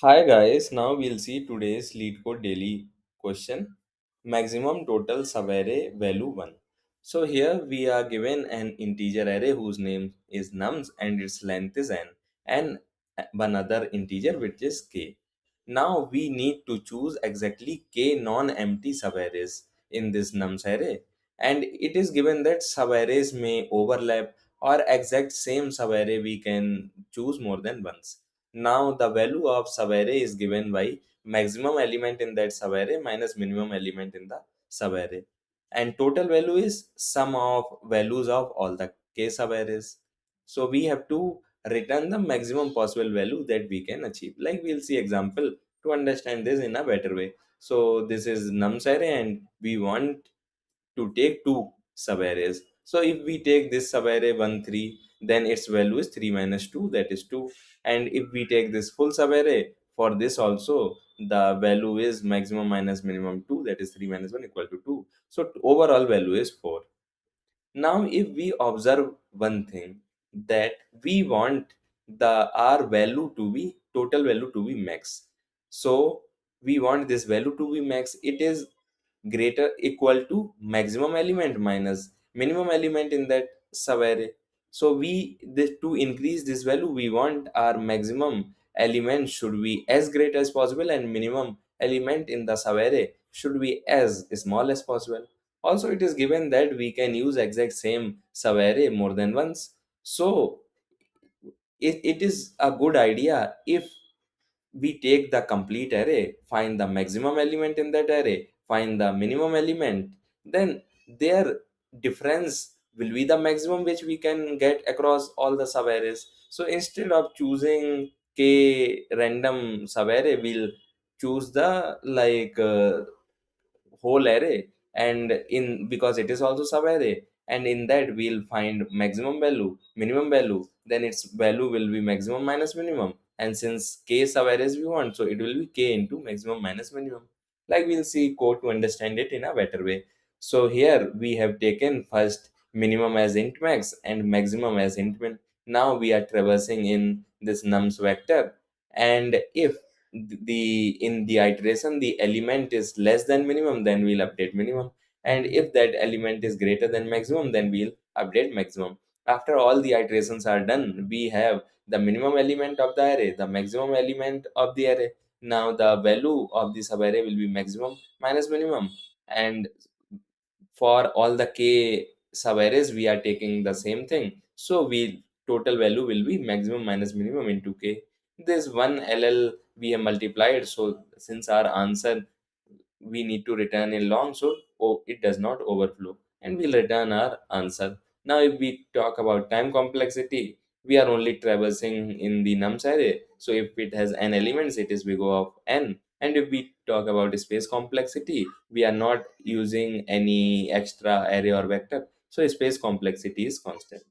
Hi guys, now we'll see today's LeetCode daily question. Maximum total subarray value 1. So here we are given an integer array whose name is nums and its length is n, and one other integer which is k. Now we need to choose exactly k non-empty subarrays in this nums array, and it is given that subarrays may overlap or exact same subarray we can choose more than once. Now the value of subarray is given by maximum element in that subarray minus minimum element in the subarray. And total value is sum of values of all the k subarrays. So we have to return the maximum possible value that we can achieve. Like we'll see example to understand this in a better way. So this is nums array and we want to take two subarrays. So if we take this subarray 1 3, then its value is 3 minus 2, that is 2. And if we take this full subarray, for this also the value is maximum minus minimum 2, that is 3 minus 1 equal to 2. So overall value is 4. Now, if we observe one thing, that we want the R value to be total value to be max. So we want this value to be max. It is greater equal to maximum element minus minimum element in that subarray. So we this to increase this value, we want our maximum element should be as great as possible and minimum element in the subarray should be as small as possible. Also, it is given that we can use exact same subarray more than once. So it is a good idea if we take the complete array, find the maximum element in that array, find the minimum element, then their difference will be the maximum which we can get across all the subarrays. So instead of choosing k random subarray, we'll choose the whole array, and in because it is also sub array, and in that we'll find maximum value minimum value, then its value will be maximum minus minimum, and since k sub arrays we want, so it will be k into maximum minus minimum. Like we'll see code to understand it in a better way. So here we have taken first minimum as int max and maximum as int min. Now we are traversing in this nums vector, and if the in the iteration the element is less than minimum, then we'll update minimum, and if that element is greater than maximum, then we'll update maximum. After all the iterations are done, we have the minimum element of the array, the maximum element of the array. Now the value of the subarray will be maximum minus minimum, and for all the k subarrays we are taking the same thing, so we total value will be maximum minus minimum into k. This one ll we have multiplied, so since our answer we need to return in long, so it does not overflow, and we'll return our answer. Now if we talk about time complexity, we are only traversing in the nums array, so if it has n elements, it is big O of n. And if we talk about space complexity, we are not using any extra array or vector, so space complexity is constant.